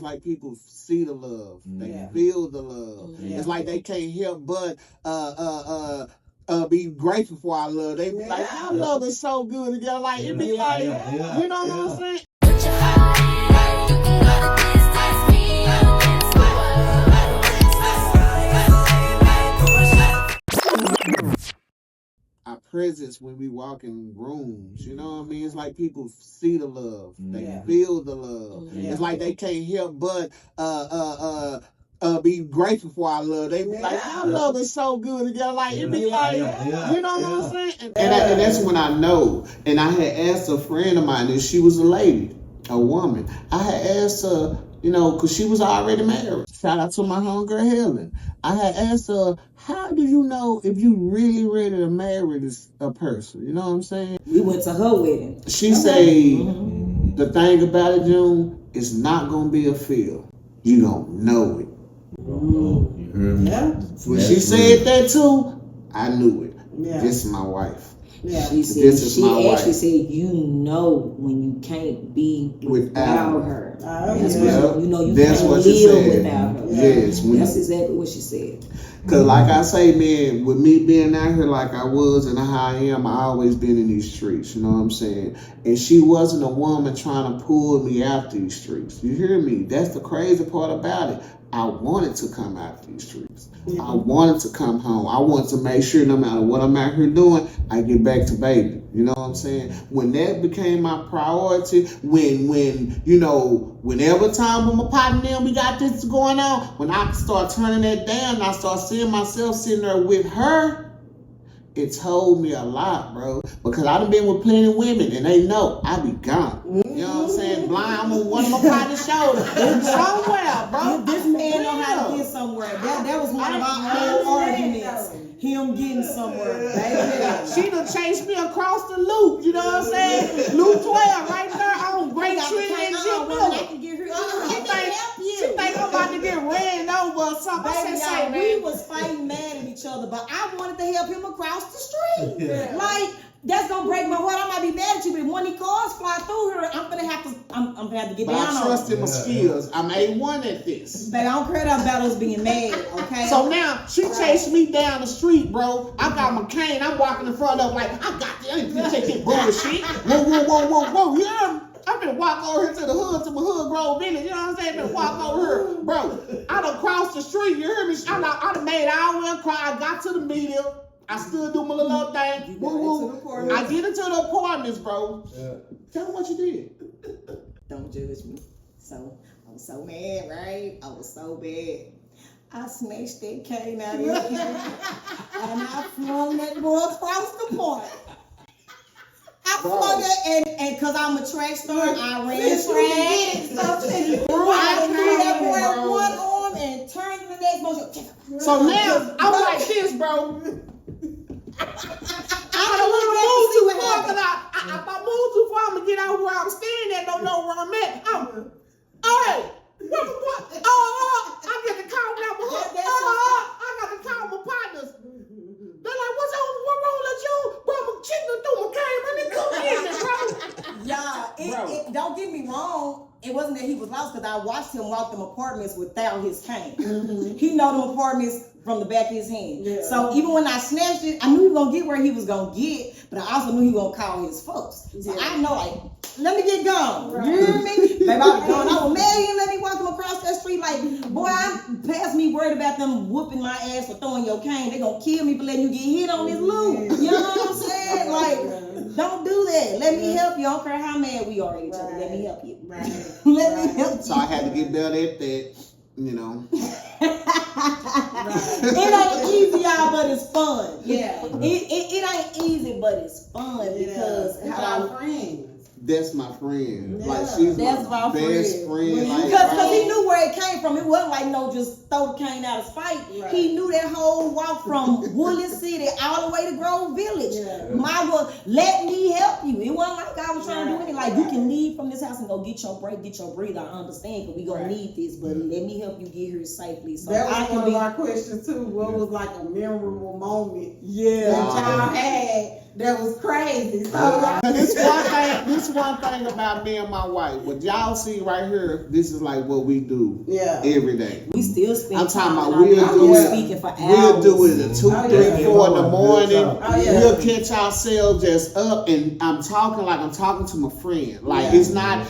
it's like people see the love. They feel the love. It's like they can't help but be grateful for our love. They be like, our love is so good together. Like, it be like, you know what I'm saying? Put your heart in, you can go to distance, me, our presence when we walk in rooms, you know what I mean? It's like people see the love. They feel the love. It's like they can't help but be grateful for our love. They be like, our love is so good together. Like, it be like, you know what I'm saying? And that's when I know. And I had asked a friend of mine, and she was a lady, a woman. I had asked her, you know, because she was already married. Shout out to my homegirl Helen. I had asked her, how do you know if you really ready to marry a person? You know what I'm saying? We went to her wedding. She said, the thing about it, June, it's not going to be a feel. You going to know it. You heard me? Yeah. When she said that too, I knew it. Yeah. This is my wife. Yeah, she actually said, you know when you can't be without her. That's what you know, you can't live without her. Yes. That's exactly what she said. Because like I say, man, with me being out here like I was and how I am, I always been in these streets, you know what I'm saying? And she wasn't a woman trying to pull me out these streets. You hear me? That's the crazy part about it. I wanted to come out these streets. I wanted to come home. I wanted to make sure no matter what I'm out here doing, I get back to baby. You know what I'm saying? When that became my priority, when you know, whenever time with my partner and we got this going on, when I start turning that down and I start seeing myself sitting there with her, it told me a lot, bro. Because I done been with plenty of women and they know I be gone. You know what I'm saying? Blind, I'm on one of my partner's shoulders. Somewhere, bro. This man know how to get somewhere. That was one of our old arguments. Him getting somewhere, baby. She done chased me across the loop, you know what I'm saying? Loop 12, right there on Great Tree and She think I'm about to get ran over or something. Baby, we was fighting mad at each other, but I wanted to help him across the street. Like, that's gonna break my heart. I might be mad at you, but when the cars fly through here, I'm gonna have to get down on it. I trust in my skills. I'm A1 at this. Baby, I don't care about us being mad, okay? So now she chased me down the street, bro. I got my cane. I'm walking in front of her like, I got this. I ain't gonna take that bullshit. Whoa. You hear me? I'm gonna walk over here to the hood, to my hood Grove Village. You know what I'm saying? I'm gonna walk over here. Bro, I done crossed the street. You hear me? I done made all the way across. I got to the middle. I still do my little thing. I get into the apartments, bro. Yeah. Tell me what you did. Don't judge me. So, I was so mad, right? I was so bad. I snatched that cane out of your hand and I flung that boy across the park. I flung it, and because I'm a track star, I ran track. I threw that boy with one arm and turned the next motion. So now, I'm like this, bro. I don't want to move too far because if I move too far, I'm going to get out where I'm standing at, don't know where I'm at. All right. I get to call now my hood. I got to call my partners. They're like, what's wrong with you? Bro, my chicken through my cane. I need to come in there, bro. Yeah, don't get me wrong. It wasn't that he was lost because I watched him walk them apartments without his cane. He know them apartments from the back of his hand. Yeah. So even when I snatched it, I knew he was going to get where he was going to get, but I also knew he was going to call his folks. So I know, like, let me get gone. Right. You hear me? Baby, I was gone. I was mad. He didn't let me walk him across that street. Like, boy, I'm past me worried about them whooping my ass for throwing your cane. They going to kill me for letting you get hit on this loop. You know what I'm saying? Like, don't do that. Let me help you. I don't care how mad we are at each other. Let me help you. Right. Let me help you. So I had to get better at that. You know, it ain't easy, y'all, but it's fun. Yeah, it ain't easy, but it's fun because it's our friends. That's my friend. Yeah. Like she's my best friend. Because he knew where it came from. It wasn't like just throw the cane out of spite. Right. He knew that whole walk from Woodland City all the way to Grove Village. Yeah. Was let me help you. It wasn't like I was trying to do anything. Like you can leave from this house and go get your break, get your breather. I understand because we gonna need this, but let me help you get here safely. So that was one of our questions too. What was like a memorable moment? Yeah, that y'all had that was crazy. So This one thing about me and my wife. What y'all see right here, this is like what we do every day. We still spend I'm talking time about we'll speaking for hours. We'll do it at 2, 3, 4 in the morning. Yeah. We'll catch ourselves just up, and I'm talking like I'm talking to my friend. Like it's not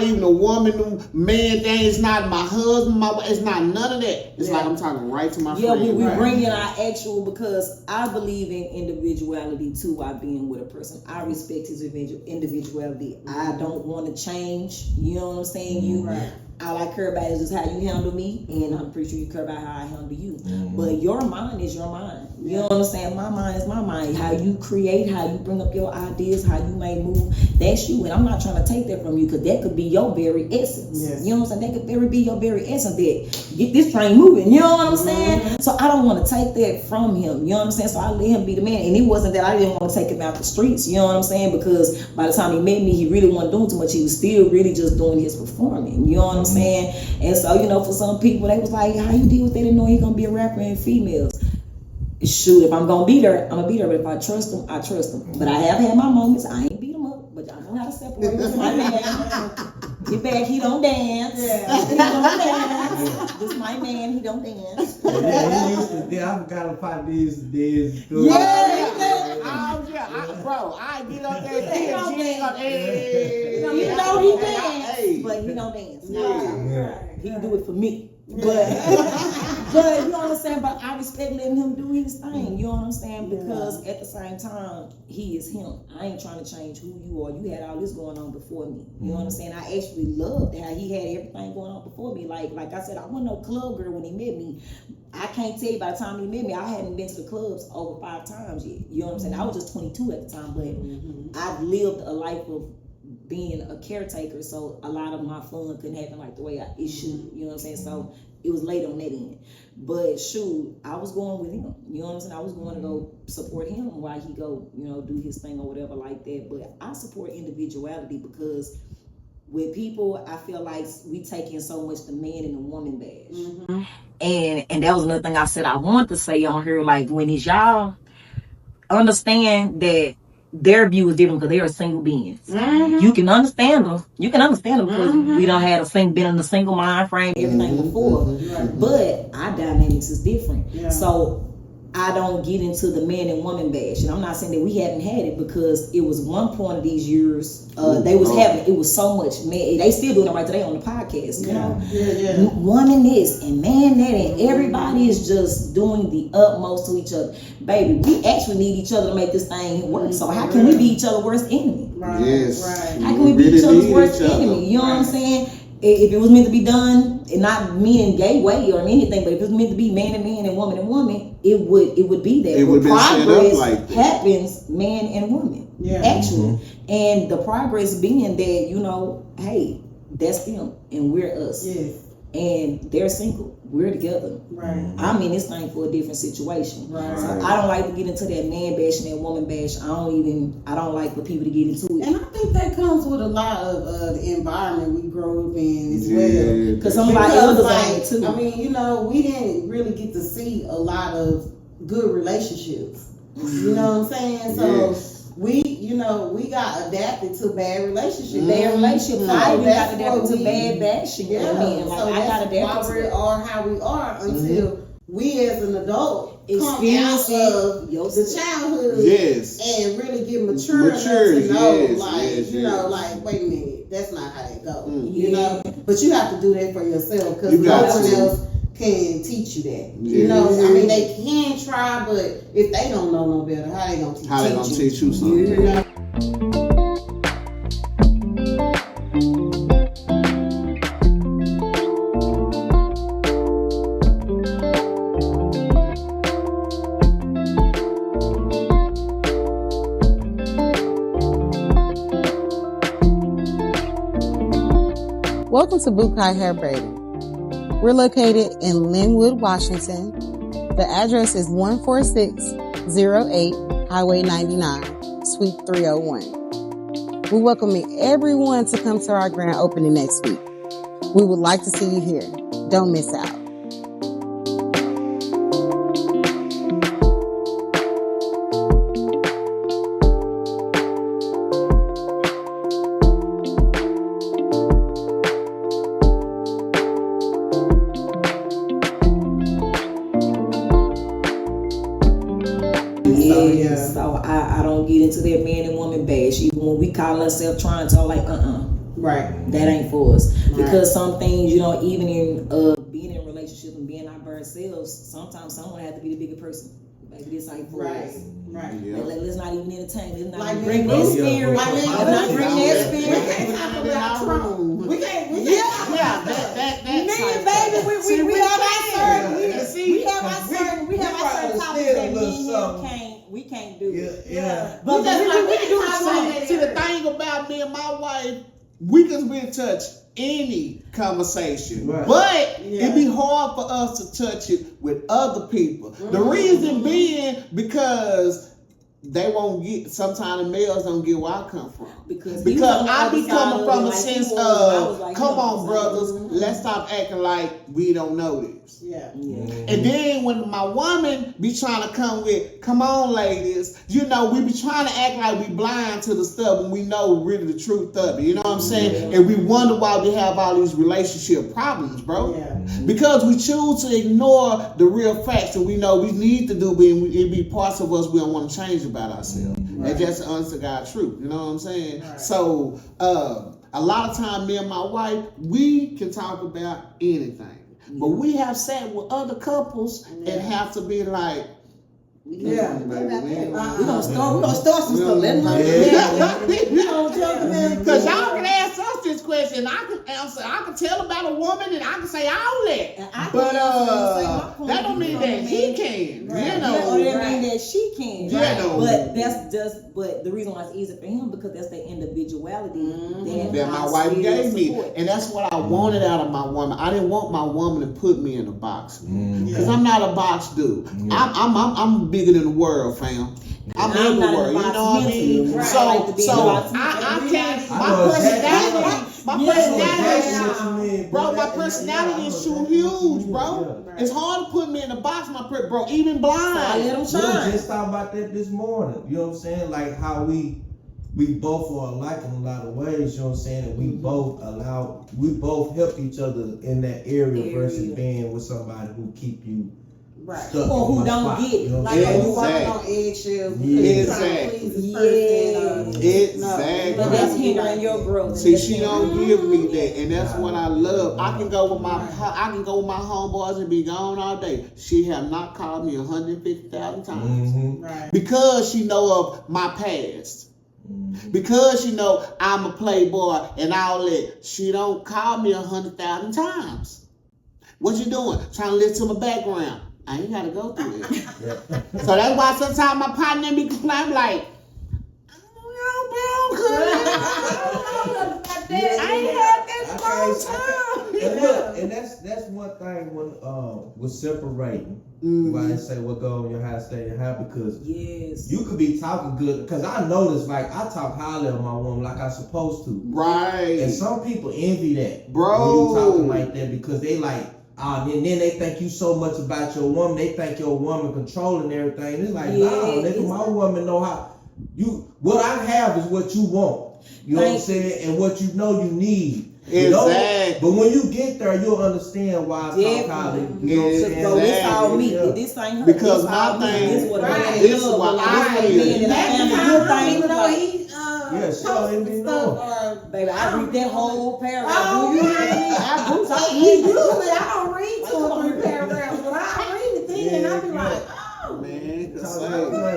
even a woman, man thing. It's not my husband, it's not none of that. It's like I'm talking right to my friend. Yeah, we bring in our actual, because I believe in individuality too while being with a person. I respect his individuality. I don't want to change. You know what I'm saying? All I care about is just how you handle me, and I'm pretty sure you care about how I handle you. But your mind is your mind. You know what I'm saying? My mind is my mind. How you create, how you bring up your ideas, how you may move, that's you. And I'm not trying to take that from you, because that could be your very essence. You know what I'm saying? That could be your very essence. That get this train moving. You know what I'm saying? So I don't want to take that from him. You know what I'm saying? So I let him be the man. And it wasn't that I didn't want to take him out the streets. You know what I'm saying? Because by the time he met me, he really wasn't doing too much. He was still really just doing his performing. You know what I'm saying? And so, you know, for some people, they was like, how you deal with that and know he gonna be a rapper and females? Shoot, if I'm gonna be there, I'm gonna be there. But if I trust him, I trust him. But I have had my moments. I ain't beat him up, but I know how to separate him from my man. Get back, he don't dance. He don't dance. This is my man, he don't dance. I forgot about these days. Bro, I get up there. You know he dance, but he don't dance. He do it for me. But you know what I'm saying? But I respect letting him do his thing. You know what I'm saying? Because at the same time, he is him. I ain't trying to change who you are. You had all this going on before me. You know what I'm saying? I actually loved how he had everything going on before me. Like I said, I wasn't no club girl when he met me. I can't tell you by the time he met me, I hadn't been to the clubs over 5 times yet. You know what I'm saying? I was just 22 at the time, but I've lived a life of being a caretaker, so a lot of my fun couldn't happen like the way it should. You know what I'm saying? So it was late on that end. But shoot, I was going with him. You know what I'm saying? I was going to go support him while he go, you know, do his thing or whatever like that. But I support individuality, because with people, I feel like we take in so much the man and the woman bash. And that was another thing I said I wanted to say on here. Like, when is y'all understand that their view is different, because they are single beings. You can understand them. You can understand them because we don't have been in a single mind frame, everything before. But our dynamics is different. So I don't get into the man and woman bash. And I'm not saying that we haven't had it, because it was one point of these years they was having it. It was so much, man. They still doing it right today on the podcast, you know. Woman this and man that, and everybody is just doing the utmost to each other. Baby, we actually need each other to make this thing work. So how can we be each other's worst enemy? How can we be each other's worst enemy? You know what I'm saying? If it was meant to be done, and not meaning gay way or anything, but if it was meant to be man and man and woman, it would be that. It would be set up like that. Happens man and woman, actually, and the progress being that, you know, hey, that's them and we're us, and they're single, we're together. I'm in this thing for a different situation. So I don't like to get into that man bash and that woman bash. I don't like for people to get into it. And I think that comes with a lot of the environment we grow up in as well. Because some of our elders like too. I mean, you know, we didn't really get to see a lot of good relationships. You know what I'm saying? So we got adapted to bad relationships. Bad relationships. I even got adapted to bad bashing. Yeah. So I got adapted why we are how we are until we as an adult experience of the childhood and really get mature enough to know, like, wait a minute, that's not how that goes. You know? But you have to do that for yourself, because no one else can teach you that. You know, I mean, they can try, but if they don't know no better, how they gonna teach you something? You know? Welcome to Bukai Hair Braiding. We're located in Linwood, Washington. The address is 14608 Highway 99, Suite 301. We're welcoming everyone to come to our grand opening next week. We would like to see you here. Don't miss out. I don't get into that man and woman bash. Even when we call ourselves trying to, like, right, that ain't for us. Right. Because some things, you know, even in being in a relationship and being our bird selves, sometimes someone has to be the bigger person. Baby, this ain't for us. Right. Yeah. Let's not even entertain. Let's not Like bring that that spirit. Like Let's not bring that We spirit. can't talk about Trump. We can't. That Baby, we have our certain. See, We have our certain topics that me and him we can't do. Yeah. But We just we like, we can can do talk something. about it. See, the thing about me and my wife, we can be in touch any conversation, Right. but Yeah. it'd be hard for us to touch it with other people. The reason being because they won't get. Sometimes the males don't get where I come from. Because I be coming from a like sense you was, I was of, like, come you on, know, brothers, let's stop acting like we don't know this. Yeah. And then when my woman be trying to come with, come on, ladies, you know, we be trying to act like we blind to the stuff when we know really the truth of it. You know what I'm saying? And we wonder why we have all these relationship problems, bro. Yeah. Because we choose to ignore the real facts that we know we need to do, but it be parts of us we don't want to change about ourselves. That's just the honest to God truth. You know what I'm saying? Right. So a lot of time, me and my wife, we can talk about anything. But we have sat with other couples and have to be like, Yeah. We're gonna start some stuff. Let them know. We don't joke about it. because y'all can ask us this question, and I can answer. I can tell about a woman, and I can say all that. But that don't mean that he can. Right. You know, Or that mean that she can. Yeah, Right. no. But that's just. But the reason why it's easy for him because that's the individuality that my I wife still gave me, support. and that's what I wanted out of my woman. I didn't want my woman to put me in a box because I'm not a box dude. I'm bigger than the world, fam. I'm everywhere. You know what I mean? Right. So I can't. My personality, bro. My personality is too huge, bro. It's hard to put me in a box, bro. Even blind. I let him We shine. just talked about that this morning. You know what I'm saying? Like how we both are alike in a lot of ways. You know what I'm saying? And we both help each other in that area versus being with somebody who keep you stuck Or in who one don't spot, get you know what I'm Like saying? you walking on eggshells. Exactly. Exactly. But that's hindering your growth. See, she don't give me that, and that's what I love. I can go with my homeboys and be gone all day. She have not called me 150,000 times Right. because she know of my past. Because she know I'm a playboy and all that. She don't call me 100,000 times. What you doing? Trying to listen to my background. I ain't gotta go through it. So that's why sometimes my partner be complaining like, I ain't had this long time. And look, and that's one thing when with separating. Why they say what go on your house, stay in your house, because you could be talking good. Because I noticed, like, I talk highly of my woman like I supposed to. Right. And some people envy that, bro. When you talking like that because they like, and then they think you so much about your woman. They think your woman controlling everything. It's like, nah, nigga, my woman know how. What I have is what you want. You know what I'm saying? And what you know you need. Exactly. But when you get there, you'll understand why I talk highly. You know what I'm saying? So this all me. Yeah. This ain't her. Because this my all me. thing, This is what this is what I feel. Even though he posting stuff, baby, I read that whole paragraph. He usually I don't read 2 or 3 paragraphs, but I read it then and I be like, oh man,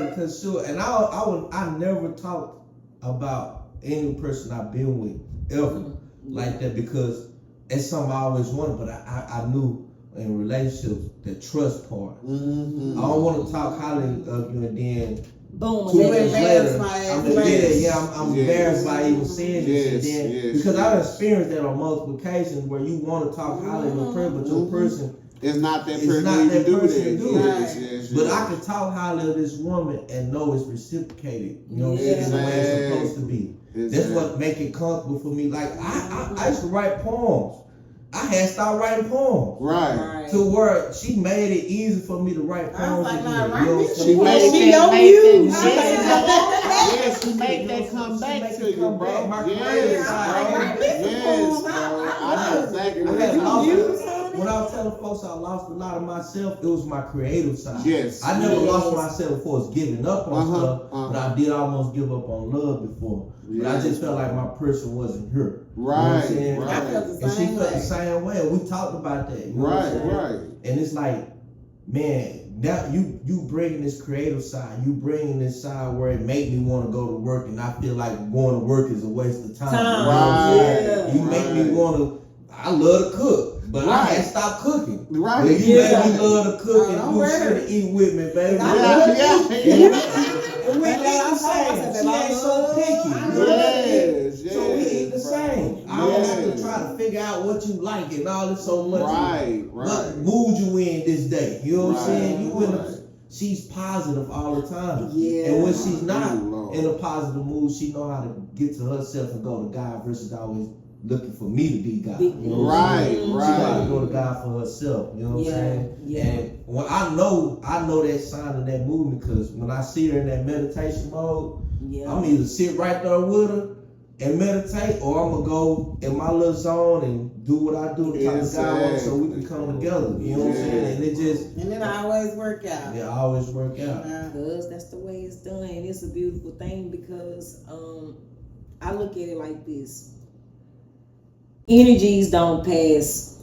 because sure. And I never talk about any person I've been with ever like that because it's something I always wanted, but I knew in relationships the trust part. I don't want to talk highly of you and then boom, 2 years later, I'm Yes. embarrassed by even saying this, Yes, and then yes, because I've experienced that on multiple occasions where you want to talk highly of a person, but your person it's not that it's person not to that do person that. to do Yes, it. yes, But yes. I can talk highly of this woman and know it's reciprocated. You know what I'm Yes. saying? The way it's supposed to be. Yes. That's what make it comfortable for me. Like I used to write poems. I had stopped writing poems. Right. To where she made it easy for me to write poems like, again. nah, You write know what I'm this saying? She made She that know make you. that- Yes, she make that come back Make to it you, come bro. back. My Yes, crazy bro. side. Yes, bro. I know exactly I what had you're lost talking it. about. when I was telling folks I lost a lot of myself, it was my creative side. Yes. I never lost myself before it's giving up on stuff, but I did almost give up on love before. But I just felt like my person wasn't here. Right. You know what I'm saying? Right. I felt the And she same felt way. the same way. We talked about that. You know what I'm saying? Right. And it's like, man, that you bringing this creative side, you bringing this side where it made me want to go to work, and I feel like going to work is a waste of time. You know what I'm saying? You make me want to. I love to cook, but I had to stop cooking. Right. But you make me love to cook and do shit to eat with me, baby. We eat the same. She ain't so picky. Yes. So we eat the same. I don't have to try to figure out what you like and all this so much. Right. What mood you in this day? You know what I'm saying? You in a, she's positive all the time. Yeah. And when she's not in a positive mood, she know how to get to herself and go to God versus always looking for me to be God. You know what I'm saying? She got to go to God for herself. You know what I'm saying? Yeah. And when I know that sign of that movement, because when I see her in that meditation mode, I'm either sit right there with her and meditate, or I'm gonna go in my little zone and do what I do to talk to God so we can come together. You know what I'm saying? And it just and it always work out. It always work out. Because that's the way it's done, and it's a beautiful thing. Because I look at it like this: energies don't pass,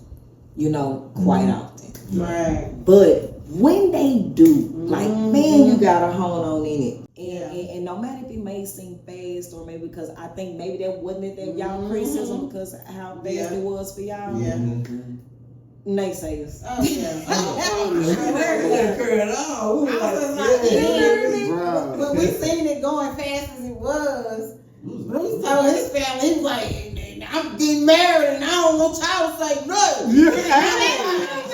quite often. Right. But when they do, like, man, you got a hold on in it. And no matter if it may seem fast, or maybe because I think maybe that wasn't it that y'all criticism because of how fast it was for y'all. Yeah. Naysayers. Oh yeah. But we seen it going fast as it was. Bruce told his family, he was like, I'm getting married and I don't want y'all to say no.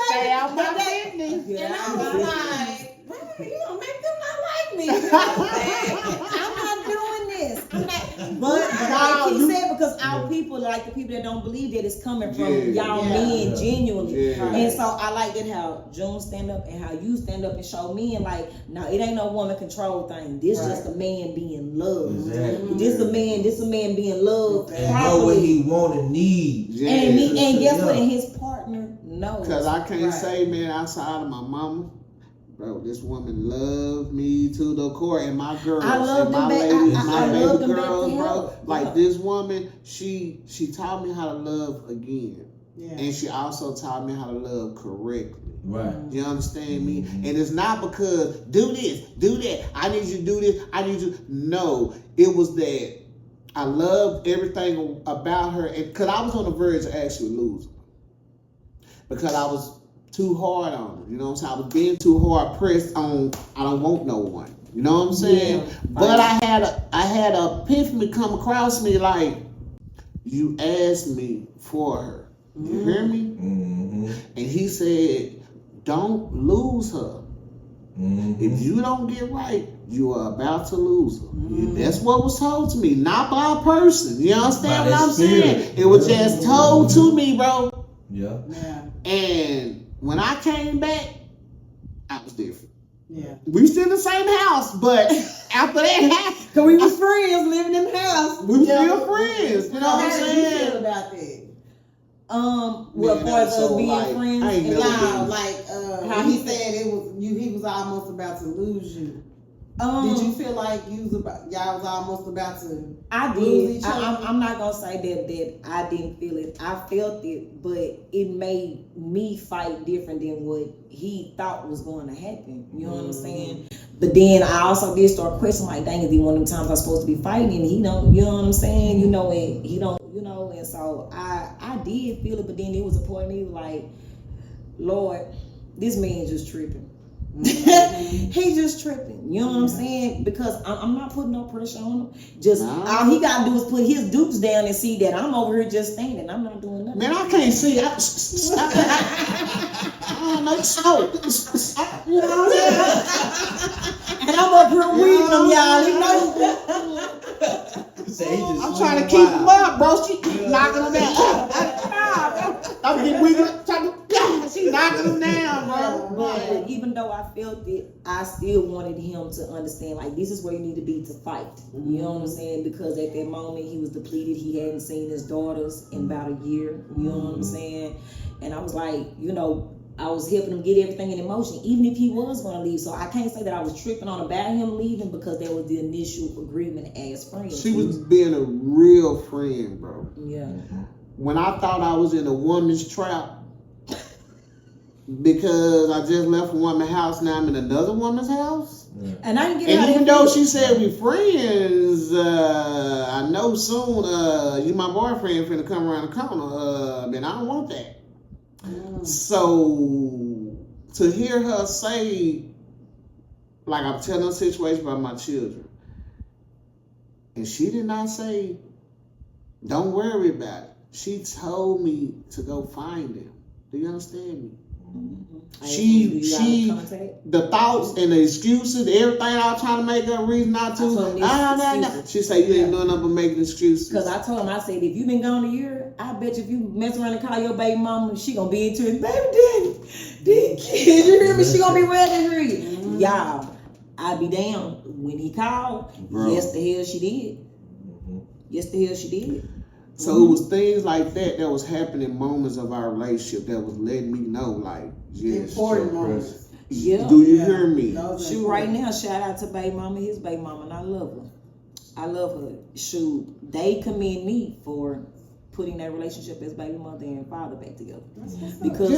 Stay out my business. And I was like, you gonna make them not like me. You know what I'm saying? I'm not doing this. I'm not. But like he said, because our people, like the people that don't believe that, it's coming from y'all men genuinely. And so I like that how June stand up and how you stand up and show men like, no, it ain't no woman control thing. This just a man being loved. Exactly. This a man being loved. And know what he want and need. And guess what? And his partner knows. Because I can't say, man, outside of my mama, bro, this woman loved me to the core, and my girls, I love and them my back. ladies, I my love baby them girls, back bro. hell. Like this woman, she taught me how to love again, Yeah. and she also taught me how to love correctly. Right. You understand me? And it's not because do this, do that. I need you to do this. I need you. No, it was that I loved everything about her, because I was on the verge of actually losing, because I was too hard on her. You know what I'm saying? I was being too hard pressed on. I don't want no one. You know what I'm saying? Yeah. But I had a epiphany come across me like, you asked me for her. You hear me? And he said, don't lose her. If you don't get right, you are about to lose her. That's what was told to me, not by a person. You understand what I'm saying? It was just told to me, bro. Yeah. And when I came back, I was different. Yeah. We still in the same house, but after that happened, Cause we was friends living in the house. we were still friends. You know what I'm How did you feel saying? about that? What Man, part of so, us being like, friends? I ain't never Nah, been- like How he he said it was you. He was almost about to lose you. Did Did you feel like y'all was almost about to? I lose did. each other? I'm not gonna say that I didn't feel it. I felt it, but it made me fight different than what he thought was going to happen. You know what I'm saying? But then I also did start questioning, like, dang, is he one of them times I'm supposed to be fighting and he don't? You know what I'm saying? And he don't. And so I did feel it, but then it was a point of me like, Lord, this man just tripping. He just tripping. You know what I'm saying? Because I'm not putting no pressure on him. Just all he gotta do is put his dukes down and see that I'm over here just standing. I'm not doing nothing. Man, I can't see. I don't know. You know what I'm saying? And I'm up here weaving them, y'all. You know? I'm trying to keep him up, bro. She keep knocking him down. I'm getting weak. She knocking him down, bro. But even though I felt it, I still wanted him to understand, like, this is where you need to be to fight. You know what I'm saying? Because at that moment, he was depleted. He hadn't seen his daughters in about a year. You know what I'm saying? And I was like, you know, I was helping him get everything in motion, even if he was going to leave. So I can't say that I was tripping on about him leaving, because there was the initial agreement as friends. She was being a real friend, bro. Yeah. When I thought I was in a woman's trap, because I just left one woman's house, now I'm in another woman's house. Yeah. And I didn't get And even though she said we friends, I know soon you my boyfriend finna come around the corner. Then I don't want that. So to hear her say, like, I'm telling her a situation about my children, and she did not say, don't worry about it. She told me to go find them. Do you understand me? She the thoughts and the excuses, everything I was trying to make her a reason not to. She said you ain't doing nothing but making excuses. Because I told him, I said, if you been gone a year, I bet you if you mess around and call your baby mama, she gonna be into it. Baby daddy, these kids, you hear me? She gonna be ready to hear you. Y'all, I'd be damned. When he called, yes the hell she did. Yes the hell she did. So it was things like that was happening, moments of our relationship that was letting me know, like, yes. Important moments. Yeah. Do you hear me? Shoot, right now, shout out to baby mama, his baby mama, and I love her. I love her. Shoot, they commend me for putting that relationship as baby mother and father back together. Because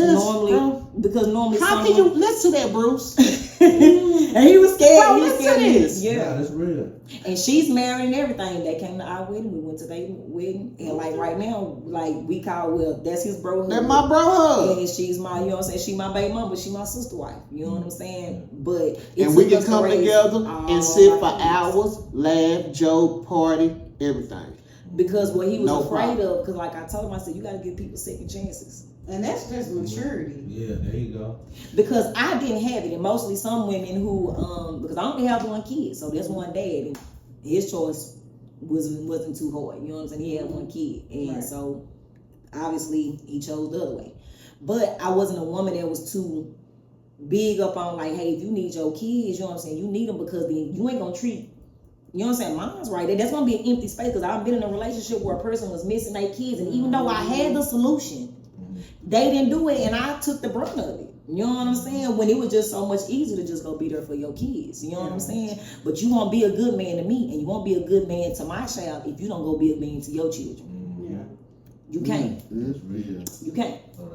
normally how can you listen to that, Bruce? And he was scared. Bro, listen to this. Yeah, that's real. And she's married and everything. They came to our wedding. We went to their wedding. And like right now, like we call, well, that's his bro. That's my bro. And she's my, you know what I'm saying? She my baby mama, but she my sister wife. You know what I'm saying? But and we can come together and sit for hours, laugh, joke, party, everything. Because what he was afraid of, because like I told him, I said, you got to give people second chances. And that's just maturity. Yeah, there you go. Because I didn't have it, and mostly some women who, because I only have one kid, so that's one dad, and his choice wasn't too hard. You know what I'm saying? He had one kid, and so obviously he chose the other way. But I wasn't a woman that was too big up on like, hey, if you need your kids, you know what I'm saying? You need them because then you ain't gonna treat. You know what I'm saying? Mine's right there. That's going to be an empty space because I've been in a relationship where a person was missing their kids. And even though I had the solution, they didn't do it and I took the brunt of it. You know what I'm saying? When it was just so much easier to just go be there for your kids. You know what I'm saying? But you won't be a good man to me and you won't be a good man to my child if you don't go be a man to your children. You can't. That's real. You can't. Oh,